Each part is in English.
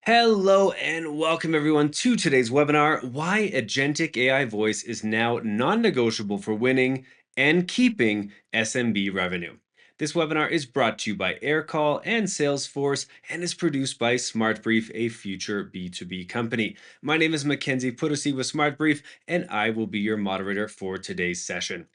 Hello and welcome everyone to today's webinar, Why Agentic AI Voice is Now Non-Negotiable for Winning and Keeping SMB Revenue. This webinar is brought to you by Aircall and Salesforce and is produced by SmartBrief, a future B2B company. My name is Mackenzie Putosi with SmartBrief and I will be your moderator for today's session.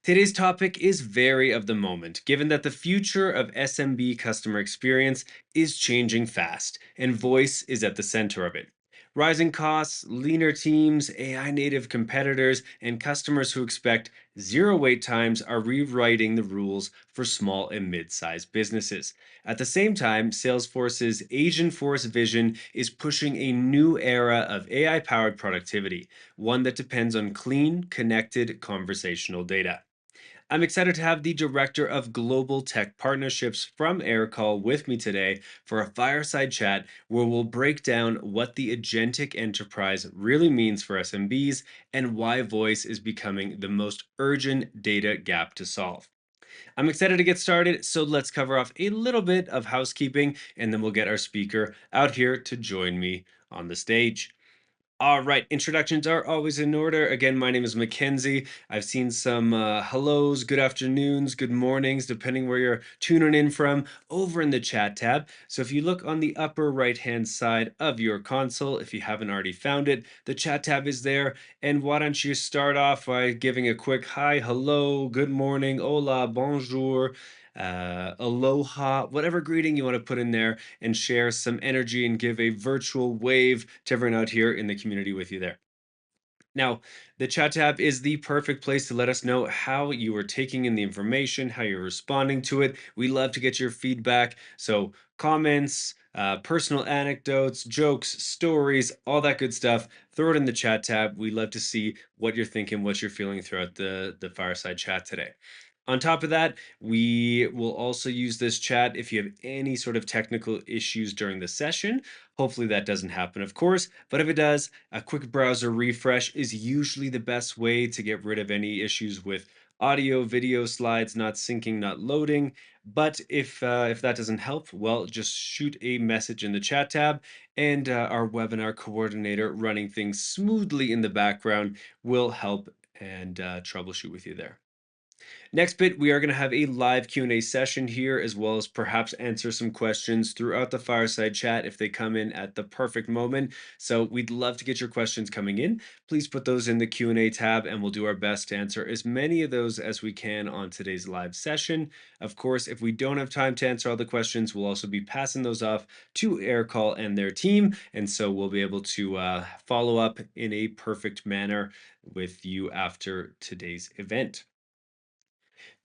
Today's topic is very of the moment, given that the future of SMB customer experience is changing fast, and voice is at the center of it. Rising costs, leaner teams, AI native competitors, and customers who expect zero wait times are rewriting the rules for small and mid sized businesses. At the same time, Salesforce's Agentforce vision is pushing a new era of AI powered productivity, one that depends on clean, connected conversational data. I'm excited to have the Director of Global Tech Partnerships from Aircall with me today for a fireside chat where we'll break down what the agentic enterprise really means for SMBs and why voice is becoming the most urgent data gap to solve. I'm excited to get started, so let's cover off a little bit of housekeeping and then we'll get our speaker out here to join me on the stage. All right, introductions are always in order. Again, my name is Mackenzie. I've seen some hellos, good afternoons, good mornings, depending where you're tuning in from, over in the chat tab. So if you look on the upper right-hand side of your console, if you haven't already found it, the chat tab is there. And why don't you start off by giving a quick hi, hello, good morning, hola, bonjour, aloha, whatever greeting you want to put in there and share some energy and give a virtual wave to everyone out here in the community with you there. Now, the chat tab is the perfect place to let us know how you are taking in the information, how you're responding to it. We love to get your feedback. So, comments, personal anecdotes, jokes, stories, all that good stuff. Throw it in the chat tab. We love to see what you're thinking, what you're feeling throughout the fireside chat today. On top of that, we will also use this chat if you have any sort of technical issues during the session. Hopefully that doesn't happen, of course, but if it does, a quick browser refresh is usually the best way to get rid of any issues with audio, video slides not syncing, not loading. But if that doesn't help, well, just shoot a message in the chat tab, and our webinar coordinator running things smoothly in the background will help and troubleshoot with you there. Next bit, we are going to have a live Q&A session here, as well as perhaps answer some questions throughout the fireside chat if they come in at the perfect moment. So we'd love to get your questions coming in. Please put those in the Q&A tab, and we'll do our best to answer as many of those as we can on today's live session. Of course, if we don't have time to answer all the questions, we'll also be passing those off to Aircall and their team, and so we'll be able to follow up in a perfect manner with you after today's event.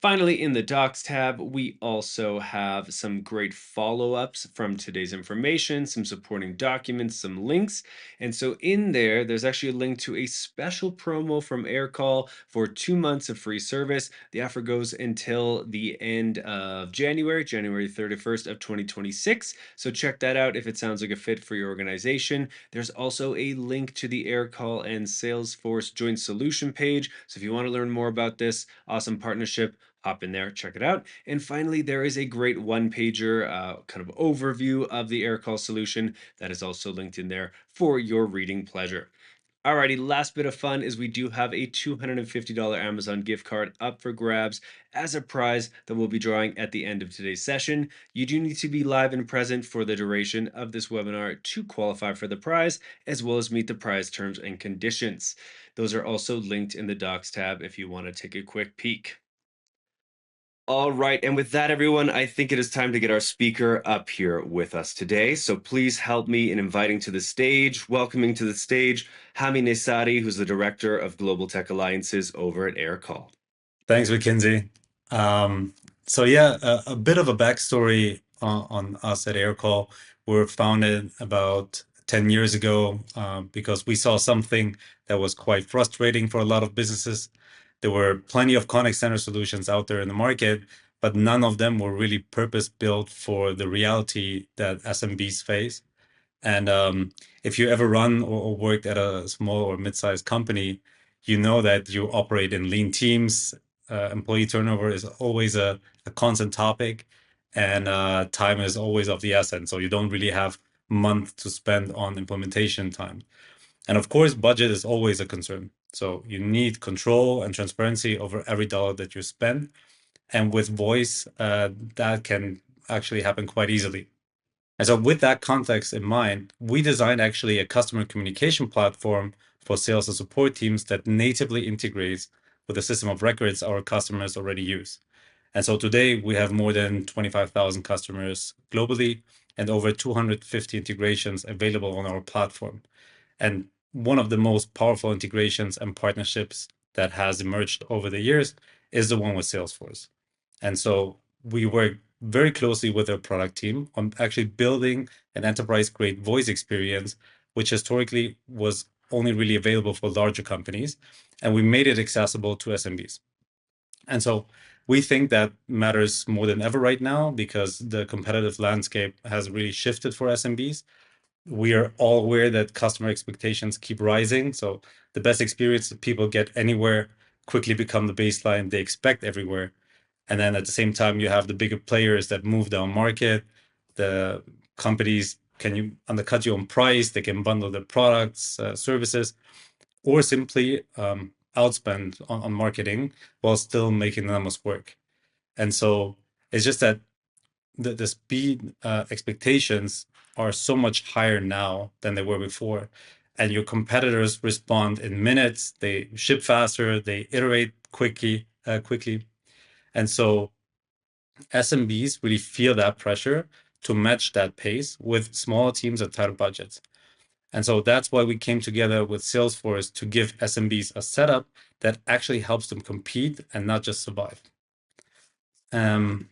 Finally, in the Docs tab, we also have some great follow-ups from today's information, some supporting documents, some links. And so in there, there's actually a link to a special promo from Aircall for 2 months of free service. The offer goes until the end of January, January 31st of 2026. So check that out if it sounds like a fit for your organization. There's also a link to the Aircall and Salesforce joint solution page. So if you want to learn more about this awesome partnership, hop in there, check it out. And finally, there is a great one-pager kind of overview of the Aircall solution that is also linked in there for your reading pleasure. Alrighty, last bit of fun is we do have a $250 Amazon gift card up for grabs as a prize that we'll be drawing at the end of today's session. You do need to be live and present for the duration of this webinar to qualify for the prize, as well as meet the prize terms and conditions. Those are also linked in the Docs tab if you want to take a quick peek. All right, and with that, everyone, I think it is time to get our speaker up here with us today. So please help me in inviting to the stage, welcoming to the stage, Hami Nesari, who's the Director of Global Tech Alliances over at Aircall. Thanks, Mackenzie. So yeah, a bit of a backstory on us at Aircall. We were founded about 10 years ago because we saw something that was quite frustrating for a lot of businesses. There were plenty of contact center solutions out there in the market, but none of them were really purpose-built for the reality that SMBs face. And if you ever run or worked at a small or mid-sized company, you know that you operate in lean teams. Employee turnover is always a constant topic, and time is always of the essence. So you don't really have month to spend on implementation time. And of course, budget is always a concern. So you need control and transparency over every dollar that you spend. And with voice, that can actually happen quite easily. And so, with that context in mind, we designed actually a customer communication platform for sales and support teams that natively integrates with the system of records our customers already use. And so today we have more than 25,000 customers globally and over 250 integrations available on our platform. And one of the most powerful integrations and partnerships that has emerged over the years is the one with Salesforce. And so we work very closely with our product team on actually building an enterprise grade voice experience, which historically was only really available for larger companies. And we made it accessible to SMBs. And so we think that matters more than ever right now because the competitive landscape has really shifted for SMBs. We are all aware that customer expectations keep rising. So the best experience that people get anywhere quickly become the baseline they expect everywhere. And then at the same time, you have the bigger players that move down market. The companies can you undercut you on price. They can bundle their products, services, or simply outspend on marketing while still making the numbers work. And so it's just that the speed expectations are so much higher now than they were before. And your competitors respond in minutes, they ship faster, they iterate quickly. And so SMBs really feel that pressure to match that pace with smaller teams at tighter budgets. And so that's why we came together with Salesforce to give SMBs a setup that actually helps them compete and not just survive. And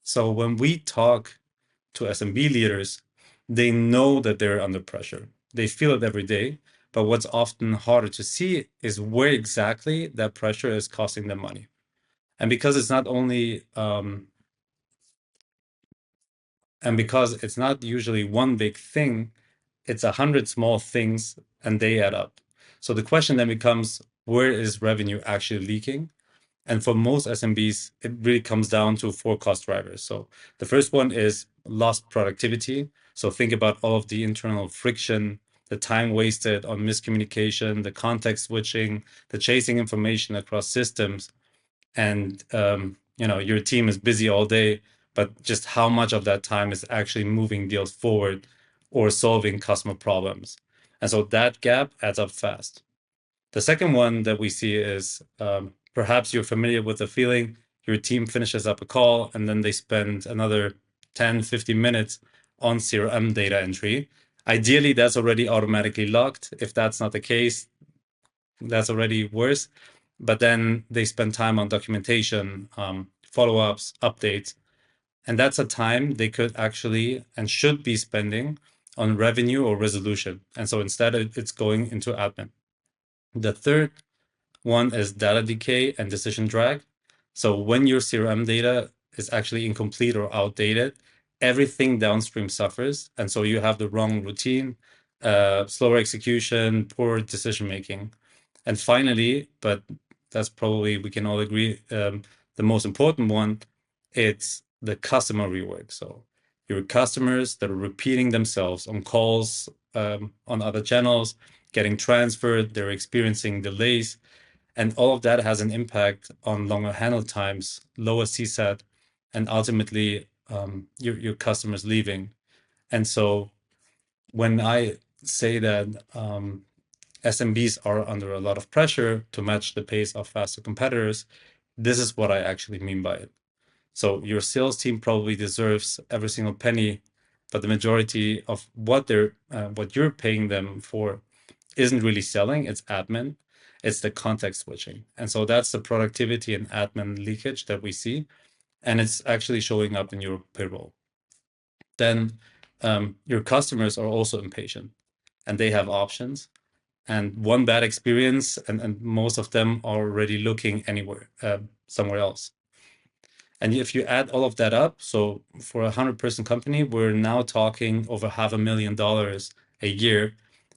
so when we talk to SMB leaders, they know that they're under pressure. They feel it every day. But what's often harder to see is where exactly that pressure is costing them money. And because it's not only and because it's not usually one big thing, it's 100 small things and they add up. So the question then becomes, where is revenue actually leaking? And for most SMBs, it really comes down to four cost drivers. So the first one is lost productivity. So think about all of the internal friction, the time wasted on miscommunication, the context switching, the chasing information across systems. And your team is busy all day, but just how much of that time is actually moving deals forward or solving customer problems. And so that gap adds up fast. The second one that we see is perhaps you're familiar with the feeling your team finishes up a call and then they spend another 10, 15 minutes on CRM data entry. Ideally, that's already automatically locked. If that's not the case, that's already worse. But then they spend time on documentation, follow-ups, updates. And that's a time they could actually and should be spending on revenue or resolution. And so instead, it's going into admin. The third one is data decay and decision drag. So when your CRM data is actually incomplete or outdated, everything downstream suffers. And so you have the wrong routine, slower execution, poor decision making. And finally, but that's probably, we can all agree, the most important one, it's the customer rework. So your customers that are repeating themselves on calls, on other channels, getting transferred, they're experiencing delays. And all of that has an impact on longer handle times, lower CSAT, and ultimately your customers leaving. And so when I say that SMBs are under a lot of pressure to match the pace of faster competitors, this is what I actually mean by it. So your sales team probably deserves every single penny, but the majority of what you're paying them for isn't really selling, it's admin, it's the context switching. And so that's the productivity and admin leakage that we see. And it's actually showing up in your payroll. Then your customers are also impatient and they have options. And one bad experience, and most of them are already looking anywhere, somewhere else. And if you add all of that up, so for a 100-person company, we're now talking over $500,000 a year,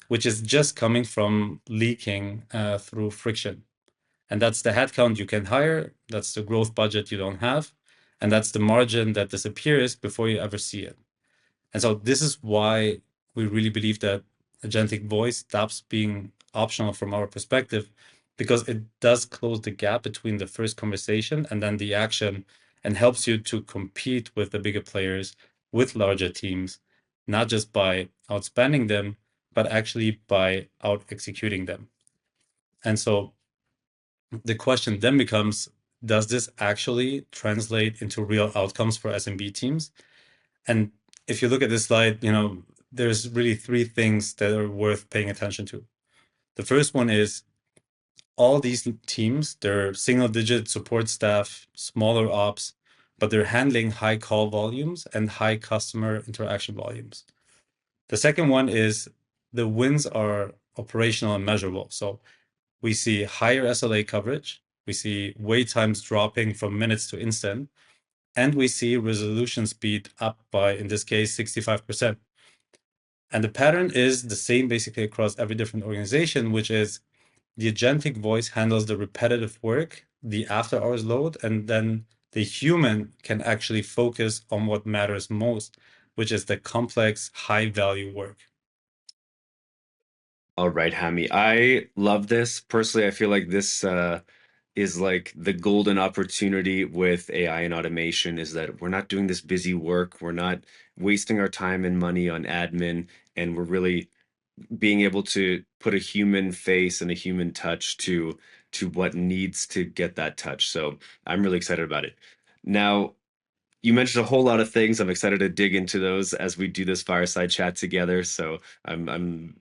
which is just coming from leaking through friction. And that's the headcount you can hire, that's the growth budget you don't have, and that's the margin that disappears before you ever see it. And so this is why we really believe that agentic voice stops being optional from our perspective, because it does close the gap between the first conversation and then the action, and helps you to compete with the bigger players, with larger teams, not just by outspending them, but actually by out executing them. And so the question then becomes, does this actually translate into real outcomes for SMB teams? And if you look at this slide, there's really three things that are worth paying attention to. The first one is all these teams, they're single digit support staff, smaller ops, but they're handling high call volumes and high customer interaction volumes. The second one is the wins are operational and measurable. So we see higher SLA coverage, we see wait times dropping from minutes to instant, and we see resolution speed up by, in this case, 65%. And the pattern is the same basically across every different organization, which is the agentic voice handles the repetitive work, the after hours load, and then the human can actually focus on what matters most, which is the complex, high value work. All right, Hami. I love this. Personally, I feel like this is like the golden opportunity with AI and automation is that we're not doing this busy work. We're not wasting our time and money on admin, and we're really being able to put a human face and a human touch to what needs to get that touch. So I'm really excited about it. Now, you mentioned a whole lot of things. I'm excited to dig into those as we do this fireside chat together. So I'm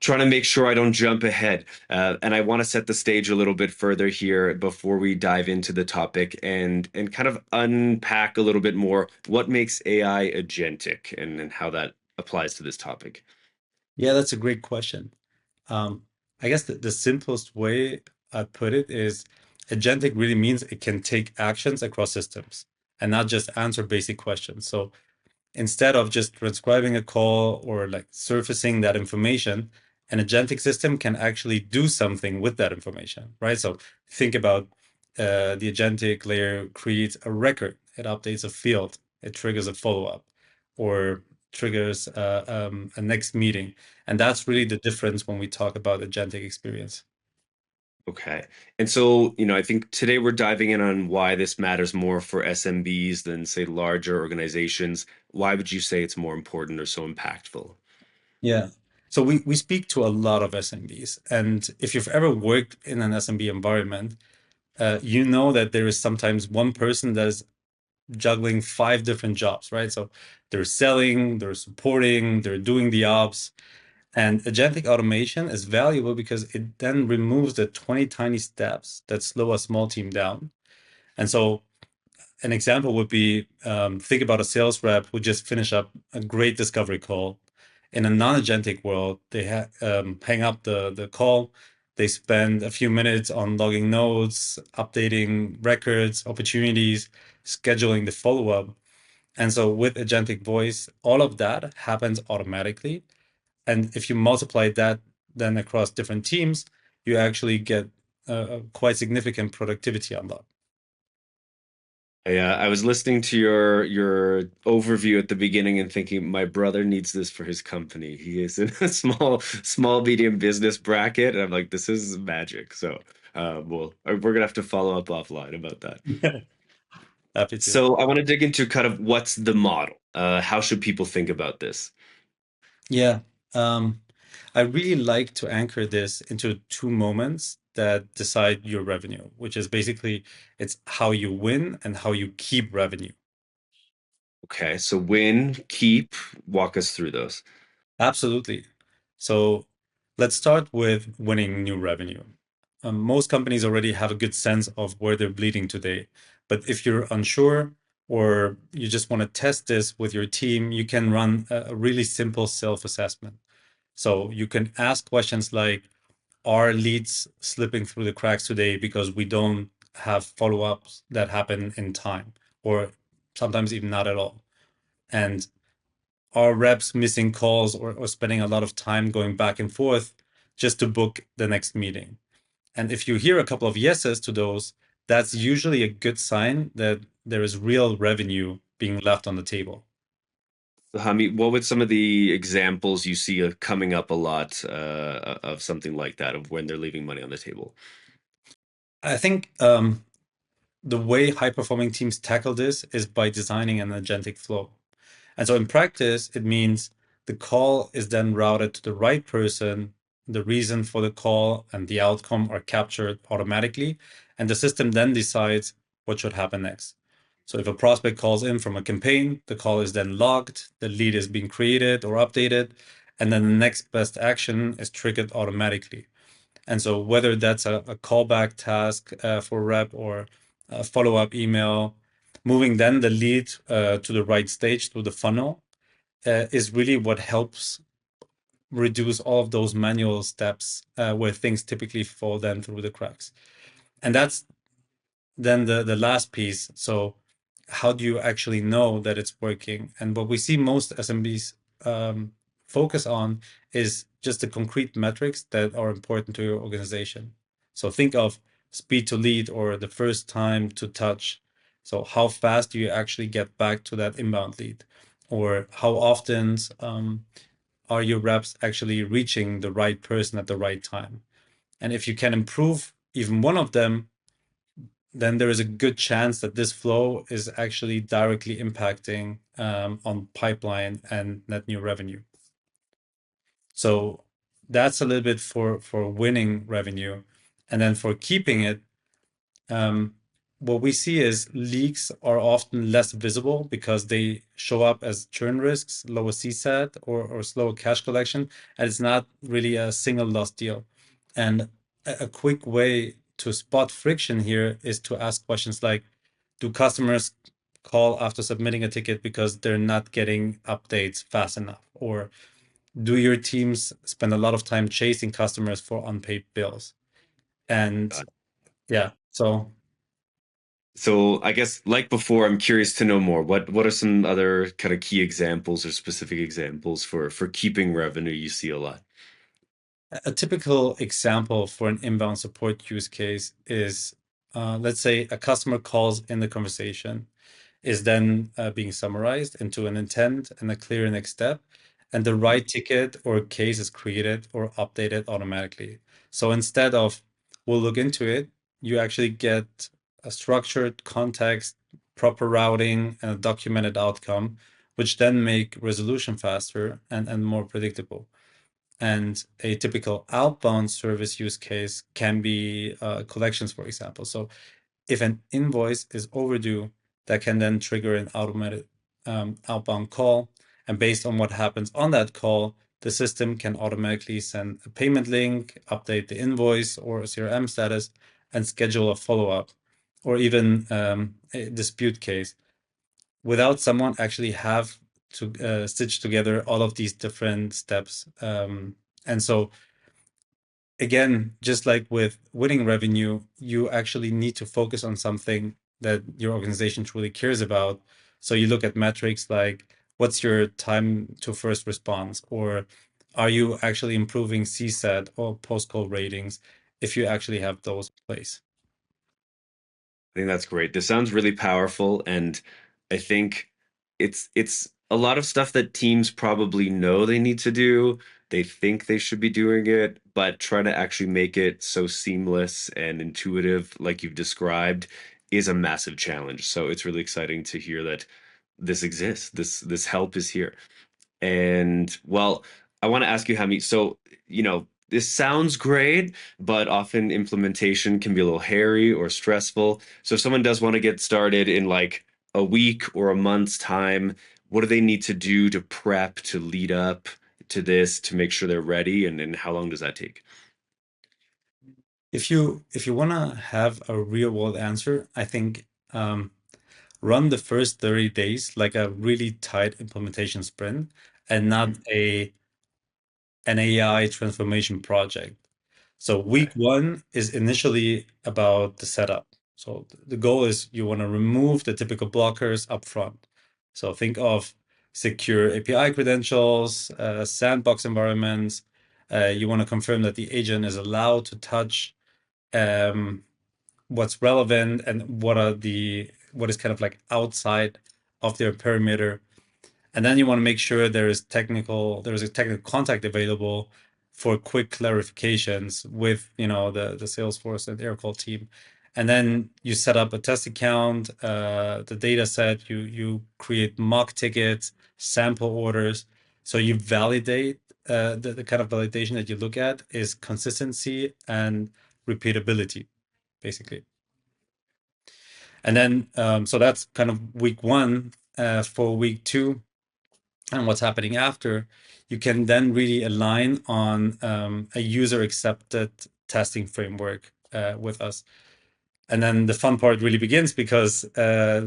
trying to make sure I don't jump ahead. And I want to set the stage a little bit further here before we dive into the topic and kind of unpack a little bit more what makes AI agentic and how that applies to this topic. Yeah, that's a great question. Um, I guess the simplest way I'd put it is agentic really means it can take actions across systems and not just answer basic questions. So instead of just transcribing a call or like surfacing that information, an agentic system can actually do something with that information, right? So think about the agentic layer creates a record, it updates a field, it triggers a follow-up, or triggers a next meeting. And that's really the difference when we talk about agentic experience. Okay. And so, I think today we're diving in on why this matters more for SMBs than, say, larger organizations. Why would you say it's more important or so impactful? Yeah. So we speak to a lot of SMBs. And if you've ever worked in an SMB environment, you know that there is sometimes one person that is juggling five different jobs, right? So they're selling, they're supporting, they're doing the ops. And agentic automation is valuable because it then removes the 20 tiny steps that slow a small team down. And so an example would be think about a sales rep who just finished up a great discovery call. In a non-agentic world, they hang up the call. They spend a few minutes on logging notes, updating records, opportunities, scheduling the follow-up. And so with agentic voice, all of that happens automatically. And if you multiply that then across different teams, you actually get a quite significant productivity unlock. Yeah, I was listening to your overview at the beginning and thinking my brother needs this for his company. He is in a small medium business bracket, and I'm like, this is magic. So, well, we're gonna have to follow up offline about that. Happy to. So, I want to dig into kind of what's the model. How should people think about this? Yeah. Um, I really like to anchor this into two moments that decide your revenue, which is basically it's how you win and how you keep revenue. Okay, so win, keep, walk us through those. Absolutely. So let's start with winning new revenue. Most companies already have a good sense of where they're bleeding today. But if you're unsure or you just want to test this with your team, you can run a really simple self-assessment. So you can ask questions like, are leads slipping through the cracks today because we don't have follow-ups that happen in time, or sometimes even not at all? And are reps missing calls or spending a lot of time going back and forth just to book the next meeting? And if you hear a couple of yeses to those, that's usually a good sign that there is real revenue being left on the table. Hamid, what would some of the examples you see coming up a lot of something like that, of when they're leaving money on the table? I think the way high-performing teams tackle this is by designing an agentic flow. And so in practice, it means the call is then routed to the right person, the reason for the call and the outcome are captured automatically, and the system then decides what should happen next. So if a prospect calls in from a campaign, the call is then logged, the lead is being created or updated, and then the next best action is triggered automatically. And so whether that's a callback task for rep or a follow-up email, moving then the lead to the right stage through the funnel is really what helps reduce all of those manual steps where things typically fall then through the cracks. And that's then the last piece. So how do you actually know that it's working? And what we see most SMBs focus on is just the concrete metrics that are important to your organization. So think of speed to lead or the first time to touch. So how fast do you actually get back to that inbound lead? Or how often are your reps actually reaching the right person at the right time? And if you can improve even one of them, then there is a good chance that this flow is actually directly impacting on pipeline and net new revenue. So that's a little bit for winning revenue. And then for keeping it, um, what we see is leaks are often less visible because they show up as churn risks, lower CSAT, or slower cash collection, and it's not really a single lost deal. And a quick way to spot friction here is to ask questions like, do customers call after submitting a ticket because they're not getting updates fast enough? Or do your teams spend a lot of time chasing customers for unpaid bills? And yeah, so So I guess, like before, I'm curious to know more. What are some other kind of key examples or specific examples for keeping revenue you see a lot? a typical example for an inbound support use case is, let's say a customer calls in the conversation, is then being summarized into an intent and a clear next step, and the Mhm. right ticket or case is created or updated automatically. So instead of we'll look into it, you actually get a structured context, proper routing, and a documented outcome, which then make resolution faster and more predictable. And a typical outbound service use case can be collections, for example. So if an invoice is overdue, that can then trigger an automated outbound call. And based on what happens on that call, the system can automatically send a payment link, update the invoice or a CRM status, and schedule a follow-up or even a dispute case without someone actually have to stitch together all of these different steps. And so again, just like with winning revenue, you actually need to focus on something that your organization truly cares about. So you look at metrics like what's your time to first response, or are you actually improving CSAT or post-call ratings if you actually have those in place? I think that's great. This sounds really powerful, and I think it's a lot of stuff that teams probably know they need to do. They think they should be doing it, but trying to actually make it so seamless and intuitive, like you've described, is a massive challenge. So it's really exciting to hear that this exists. This help is here. And well, I want to ask you, Hamid, so, this sounds great, but often implementation can be a little hairy or stressful. So if someone does want to get started in like a week or a month's time, what do they need to do to prep, to lead up to this, to make sure they're ready? And how long does that take? If you want to have a real world answer, I think run the first 30 days like a really tight implementation sprint and not Mhm. an AI transformation project. So Okay. week one is initially about the setup. So the goal is you want to remove the typical blockers up front. So think of secure API credentials, sandbox environments. You want to confirm that the agent is allowed to touch um, what's relevant and what is kind of like outside of their perimeter. And then you want to make sure there is a technical contact available for quick clarifications with, the Salesforce and Aircall team. And then you set up a test account, the data set, you create mock tickets, sample orders. So you validate, the kind of validation that you look at is consistency and repeatability, basically. And then, so that's kind of week one. For week two and what's happening after, you can then really align on a user accepted testing framework with us. And then the fun part really begins because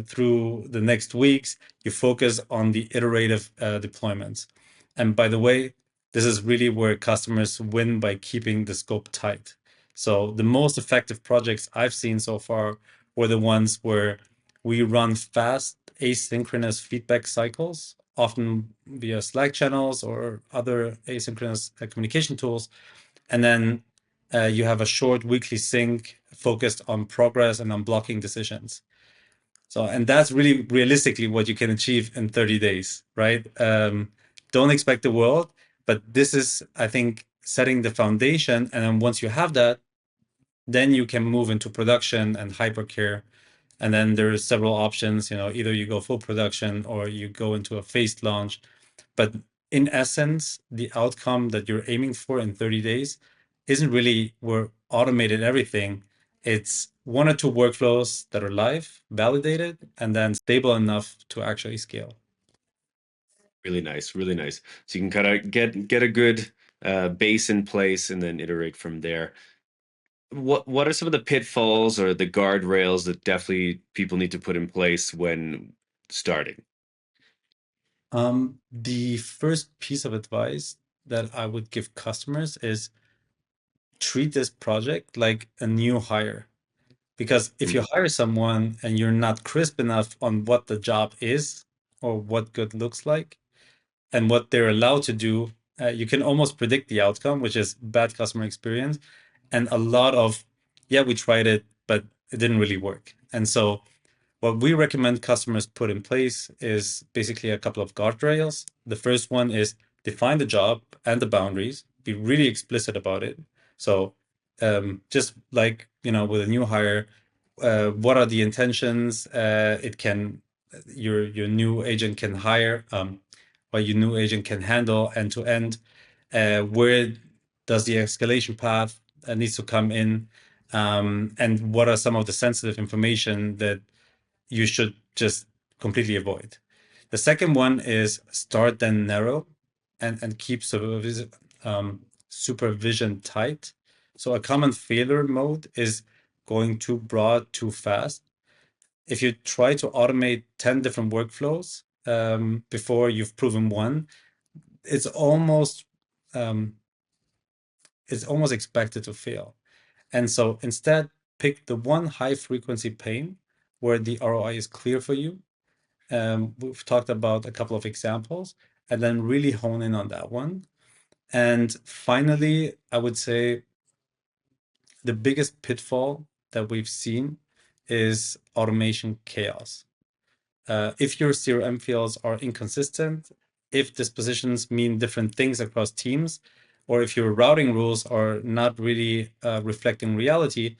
through the next weeks, you focus on the iterative deployments. And by the way, this is really where customers win by keeping the scope tight. So the most effective projects I've seen so far were the ones where we run fast asynchronous feedback cycles, often via Slack channels or other asynchronous communication tools. And then you have a short weekly sync focused on progress and on blocking decisions. So, and that's really realistically what you can achieve in 30 days, right? Don't expect the world, but this is, I think, setting the foundation. And then once you have that, then you can move into production and hypercare. And then there's several options, either you go full production or you go into a phased launch. But in essence, the outcome that you're aiming for in 30 days isn't really we're automated everything. It's one or two workflows that are live, validated, and then stable enough to actually scale. Really nice, really nice. So you can kind of get a good base in place and then iterate from there. What are some of the pitfalls or the guardrails that definitely people need to put in place when starting? The first piece of advice that I would give customers is treat this project like a new hire. Because if you Mm, hire someone and you're not crisp enough on what the job is or what good looks like and what they're allowed to do, you can almost predict the outcome, which is bad customer experience and a lot of, yeah, we tried it, but it didn't really work. And so what we recommend customers put in place is basically a couple of guardrails. The first one is define the job and the boundaries, be really explicit about it. So just like, with a new hire, what are the intentions? Your new agent can hire, what your new agent can handle end to end. Where does the escalation path needs to come in? And what are some of the sensitive information that you should just completely avoid? The second one is start then narrow and keep supervision tight. So a common failure mode is going too broad, too fast. If you try to automate 10 different workflows before you've proven one, it's almost um, it's almost expected to fail. And so instead, pick the one high frequency pain where the ROI is clear for you. We've talked about a couple of examples, and then really hone in on that one. And finally, I would say the biggest pitfall that we've seen is automation chaos. If your CRM fields are inconsistent, if dispositions mean different things across teams, or if your routing rules are not really reflecting reality,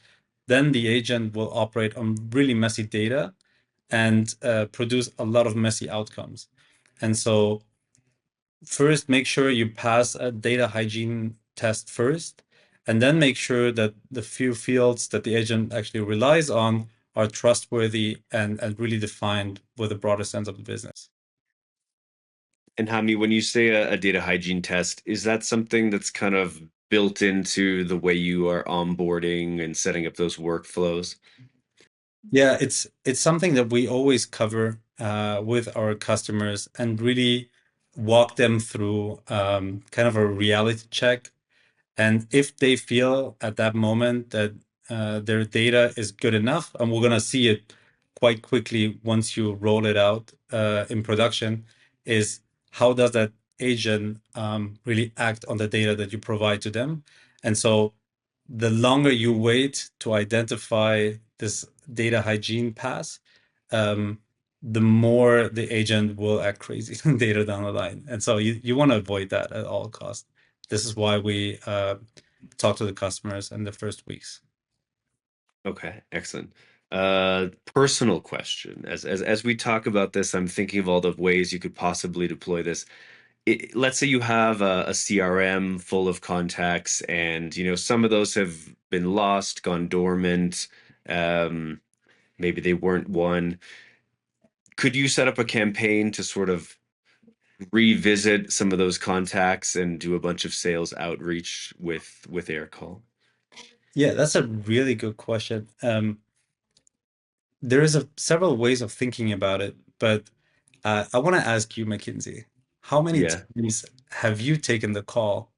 then the agent will operate on really messy data and produce a lot of messy outcomes. And so first, make sure you pass a data hygiene test first, and then make sure that the few fields that the agent actually relies on are trustworthy and really defined with a broader sense of the business. And Hami, when you say a data hygiene test, is that something that's kind of built into the way you are onboarding and setting up those workflows? Yeah, it's something that we always cover with our customers and really walk them through kind of a reality check. And if they feel at that moment that their data is good enough, and we're going to see it quite quickly once you roll it out in production, is how does that agent really act on the data that you provide to them? And so the longer you wait to identify this data hygiene pass, um, the more the agent will act crazy later down the line. And so you want to avoid that at all costs. This is why we talk to the customers in the first weeks. Okay, excellent. Personal question. As we talk about this, I'm thinking of all the ways you could possibly deploy this. Let's say you have a CRM full of contacts, and some of those have been lost, gone dormant. Um, Maybe they weren't won. Could you set up a campaign to sort of revisit some of those contacts and do a bunch of sales outreach with AirCall? Yeah, that's a really good question. There is several ways of thinking about it, but I want to ask you, McKinsey, how many Yeah. times have you taken the call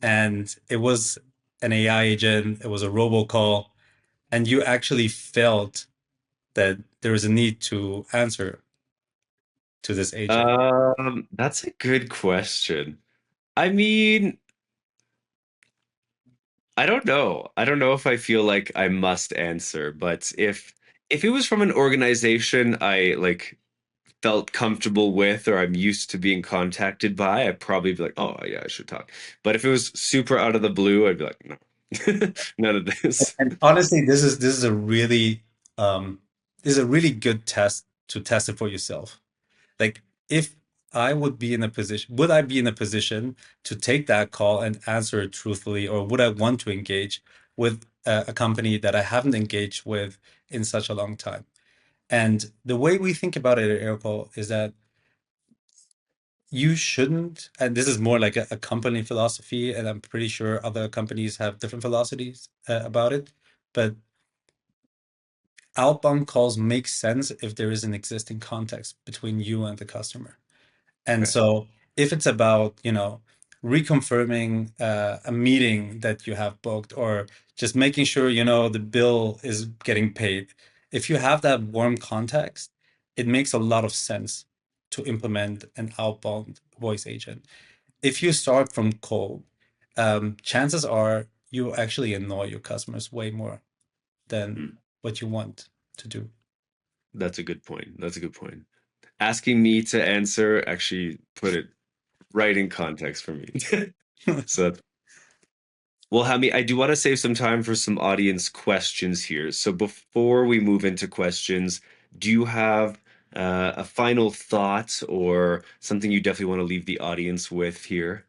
and it was an AI agent, it was a robocall, and you actually felt that there is a need to answer to this agent? That's a good question. I mean, I don't know. I don't know if I feel like I must answer, but if it was from an organization I like felt comfortable with or I'm used to being contacted by, I'd probably be like, "Oh, yeah, I should talk." But if it was super out of the blue, I'd be like, "No. None of this." And honestly, this is a really um, this is a really good test to test it for yourself. Like if I would be in a position, would I be in a position to take that call and answer it truthfully, or would I want to engage with a company that I haven't engaged with in such a long time? And the way we think about it at Aircall is that you shouldn't, and this is more like a company philosophy, and I'm pretty sure other companies have different philosophies about it, but outbound calls make sense if there is an existing context between you and the customer. And Okay. so if it's about, reconfirming a meeting that you have booked or just making sure, the bill is getting paid, if you have that warm context, it makes a lot of sense to implement an outbound voice agent. If you start from cold, chances are you actually annoy your customers way more than Hmm. what you want to do. That's a good point. That's a good point. Asking me to answer actually put it right in context for me. So well, Hami, I do want to save some time for some audience questions here. So before we move into questions, do you have a final thought or something you definitely want to leave the audience with here?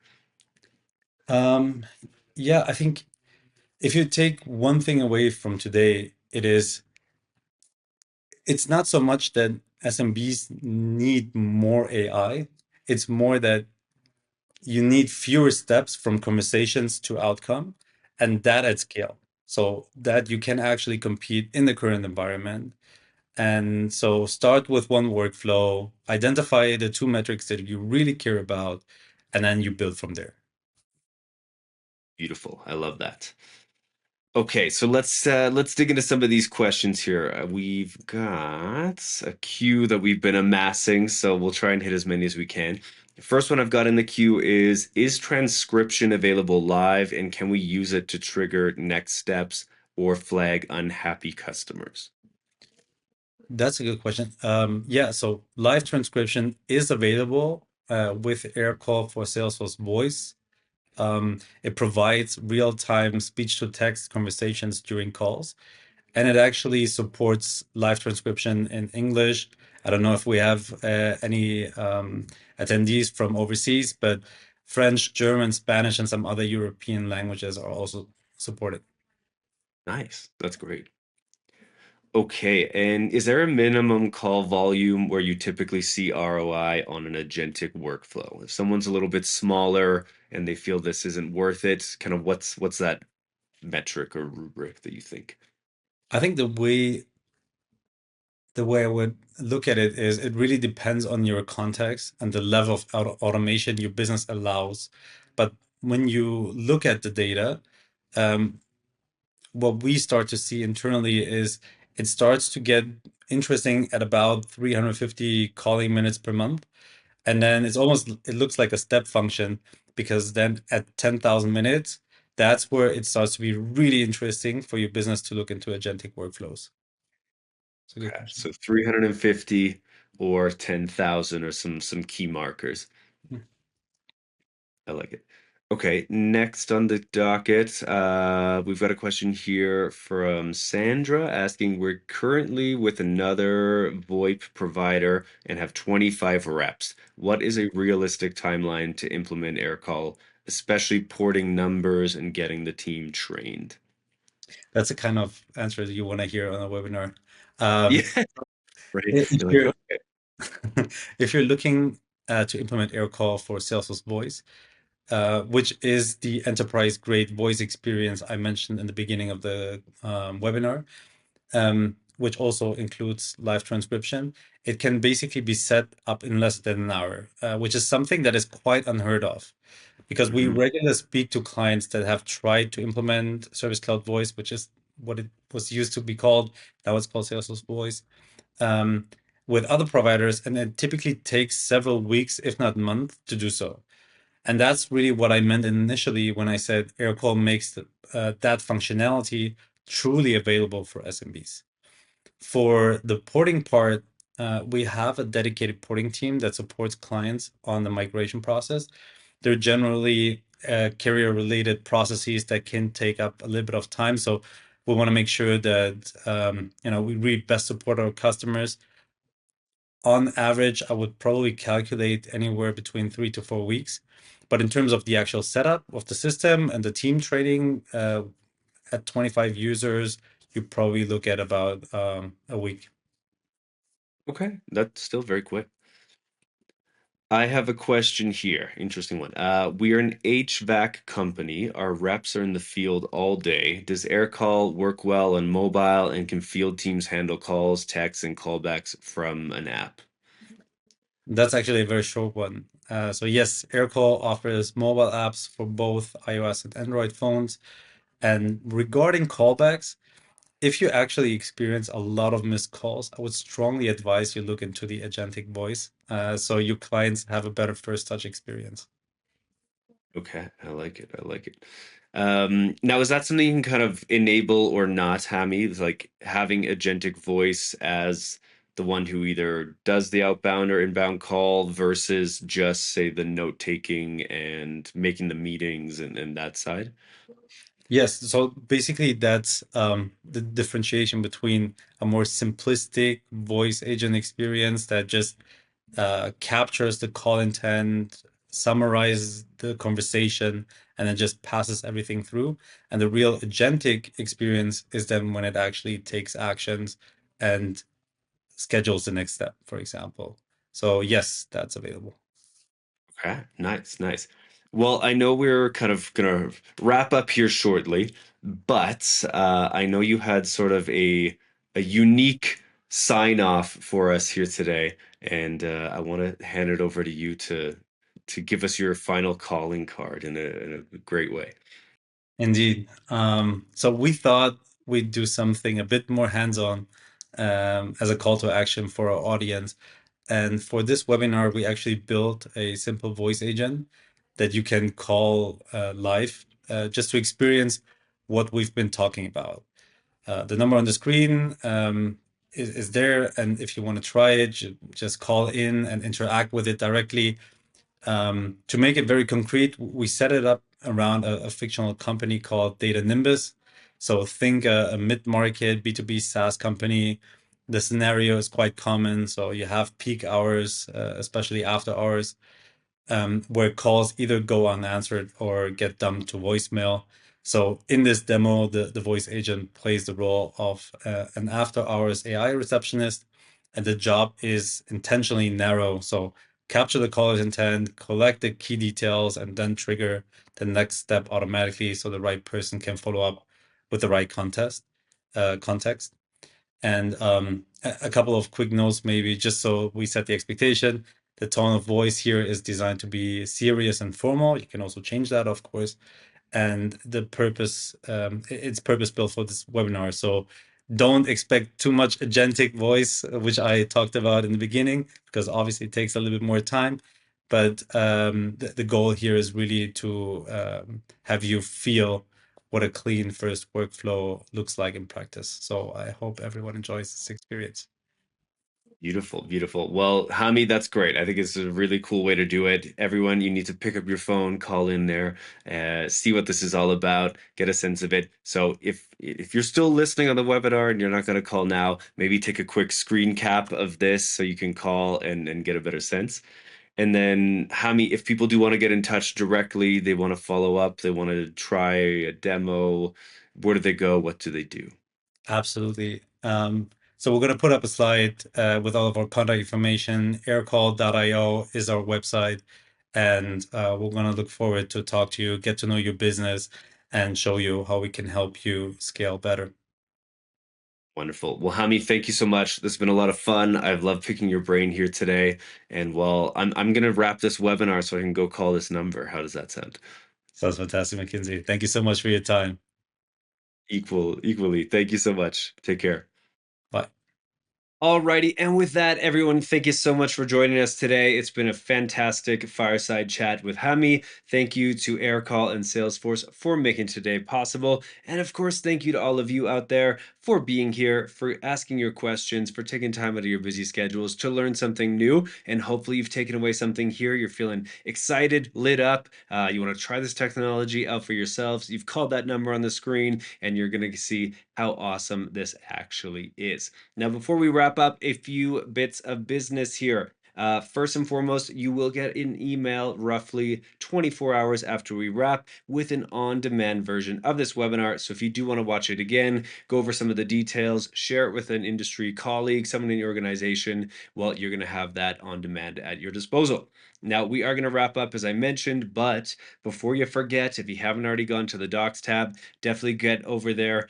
Um, yeah, I think if you take one thing away from today, it's not so much that SMBs need more AI. It's more that you need fewer steps from conversations to outcome, and that at scale. So that you can actually compete in the current environment. And so start with one workflow, identify the two metrics that you really care about, and then you build from there. Beautiful. I love that. Okay, so let's dig into some of these questions here. We've got a queue that we've been amassing, so we'll try and hit as many as we can. The first one I've got in the queue is transcription available live, and can we use it to trigger next steps or flag unhappy customers? That's a good question. Yeah, so live transcription is available with AirCall for Salesforce Voice. It provides real-time speech-to-text conversations during calls, and it actually supports live transcription in English. I don't know if we have any attendees from overseas, but French, German, Spanish, and some other European languages are also supported. Nice. That's great. Okay, and is there a minimum call volume where you typically see ROI on an agentic workflow? If someone's a little bit smaller and they feel this isn't worth it, kind of what's that metric or rubric that you think? I think the way I would look at it is it really depends on your context and the level of automation your business allows. But when you look at the data, um, what we start to see internally is it starts to get interesting at about 350 calling minutes per month. And then it looks like a step function because then at 10,000 minutes, that's where it starts to be really interesting for your business to look into agentic workflows. It's a good Okay, question. so 350. or 10,000 or some key markers. I like it. Okay, next on the docket, we've got a question here from Sandra asking, we're currently with another VoIP provider and have 25 reps. What is a realistic timeline to implement AirCall, especially porting numbers and getting the team trained? That's the kind of answer that you want to hear on a webinar. Yeah, Um, right. if You're like, you're okay. if you're looking to implement AirCall for Salesforce Voice, which is the enterprise grade voice experience I mentioned in the beginning of the webinar, which also includes live transcription, it can basically be set up in less than an hour, which is something that is quite unheard of because we Mhm. regularly speak to clients that have tried to implement Service Cloud Voice, which is what it was used to be called. Now it's called Salesforce Voice, um, with other providers, and it typically takes several weeks, if not months, to do so. And that's really what I meant initially when I said AirCall makes that functionality truly available for SMBs. For the porting part, we have a dedicated porting team that supports clients on the migration process. They're generally carrier related processes that can take up a little bit of time. So we want to make sure that we really best support our customers. On average, I would probably calculate anywhere between 3 to 4 weeks. But in terms of the actual setup of the system and the team training, at 25 users, you probably look at about a week. Okay, that's still very quick. I have a question here. Interesting one. We are an HVAC company. Our reps are in the field all day. Does AirCall work well on mobile, and can field teams handle calls, texts, and callbacks from an app? That's actually a very short one. So yes, AirCall offers mobile apps for both iOS and Android phones. And regarding callbacks, if you actually experience a lot of missed calls, I would strongly advise you look into the Agentic voice, so your clients have a better first touch experience. Okay, I like it. I like it. Now, is that something you can kind of enable or not, Hammy? It's like having agentic voice as the one who either does the outbound or inbound call versus just, say, the note taking and making the meetings and that side? Yes, so basically that's the differentiation between a more simplistic voice agent experience that just captures the call intent, summarizes the conversation, and then just passes everything through. And the real agentic experience is then when it actually takes actions and schedules the next step, for example. So yes, that's available. Okay, nice, nice. Well, I know we're kind of gonna wrap up here shortly, but I know you had sort of a unique sign off for us here today, and I want to hand it over to you to give us your final calling card in a great way. Indeed. So we thought we'd do something a bit more hands-on as a call to action for our audience. And for this webinar, we actually built a simple voice agent that you can call live just to experience what we've been talking about. The number on the screen is there. And if you want to try it, just call in and interact with it directly. To make it very concrete, we set it up around a fictional company called Data Nimbus. So think a mid-market B2B SaaS company. The scenario is quite common. So you have peak hours, especially after hours, where calls either go unanswered or get dumped to voicemail. So in this demo, the voice agent plays the role of an after hours AI receptionist, and the job is intentionally narrow. So capture the caller's intent, collect the key details, and then trigger the next step automatically so the right person can follow up with the right context. And a couple of quick notes, maybe just so we set the expectation. The tone of voice here is designed to be serious and formal. You can also change that, of course. And the purpose, it's purpose built for this webinar. So don't expect too much agentic voice, which I talked about in the beginning, because obviously it takes a little bit more time. But the goal here is really to have you feel what a clean first workflow looks like in practice. So I hope everyone enjoys this experience. Beautiful, beautiful. Well, Hami, that's great. I think it's a really cool way to do it. Everyone, you need to pick up your phone, call in there, see what this is all about, get a sense of it. So if you're still listening on the webinar and you're not going to call now, maybe take a quick screen cap of this so you can call and get a better sense. And then, Hami, if people do want to get in touch directly, they want to follow up, they want to try a demo, where do they go? What do they do? Absolutely. So we're going to put up a slide with all of our contact information. Aircall.io is our website, and we're going to look forward to talk to you, get to know your business, and show you how we can help you scale better. Wonderful. Well, Hami, thank you so much. This has been a lot of fun. I've loved picking your brain here today. And well, I'm gonna wrap this webinar so I can go call this number. How does that sound? Sounds fantastic, McKinsey. Thank you so much for your time. Equally. Thank you so much. Take care. Bye. Alrighty, and with that, everyone, thank you so much for joining us today. It's been a fantastic fireside chat with Hami. Thank you to Aircall and Salesforce for making today possible. And of course, thank you to all of you out there for being here, for asking your questions, for taking time out of your busy schedules to learn something new. And hopefully you've taken away something here. You're feeling excited, lit up. You want to try this technology out for yourselves. You've called that number on the screen, and you're going to see how awesome this actually is. Now, before we wrap up, a few bits of business here. First and foremost, you will get an email roughly 24 hours after we wrap with an on-demand version of this webinar. So if you do want to watch it again, go over some of the details, share it with an industry colleague, someone in your organization, well, you're going to have that on demand at your disposal. Now, we are going to wrap up as I mentioned, but before you forget, if you haven't already gone to the docs tab, definitely get over there.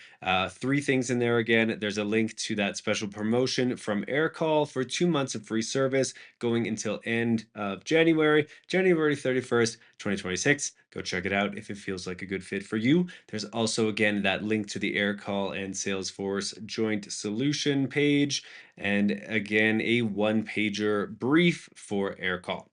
Three things in there again. There's a link to that special promotion from Aircall for 2 months of free service going until end of January 31st, 2026. Go check it out if it feels like a good fit for you. There's also, again, that link to the Aircall and Salesforce joint solution page. And again, a one-pager brief for Aircall.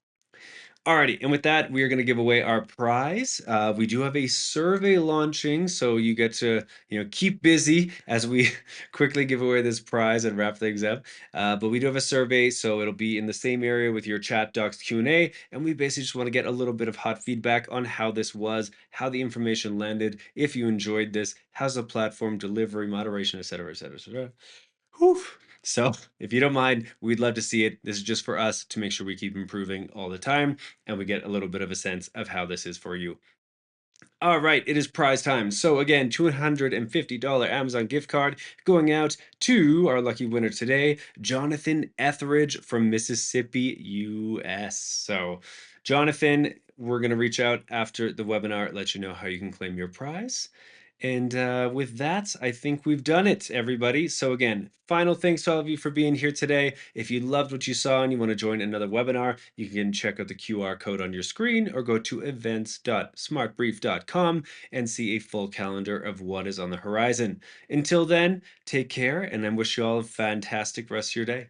Alrighty, and with that, we are going to give away our prize. We do have a survey launching, so you get to keep busy as we quickly give away this prize and wrap things up. But we do have a survey, so it'll be in the same area with your chat docs Q&A, and we basically just want to get a little bit of hot feedback on how this was, how the information landed, if you enjoyed this, how's the platform delivery, moderation, etc., etc., etc. Whew. So, if you don't mind, we'd love to see it. This is just for us to make sure we keep improving all the time and we get a little bit of a sense of how this is for you. All right, it is prize time. So again, $250 Amazon gift card going out to our lucky winner today, Jonathan Etheridge from Mississippi, US. So, Jonathan, we're going to reach out after the webinar, let you know how you can claim your prize. And with that, I think we've done it, everybody. So again, final thanks to all of you for being here today. If you loved what you saw and you want to join another webinar, you can check out the QR code on your screen or go to events.smartbrief.com and see a full calendar of what is on the horizon. Until then, take care, and I wish you all a fantastic rest of your day.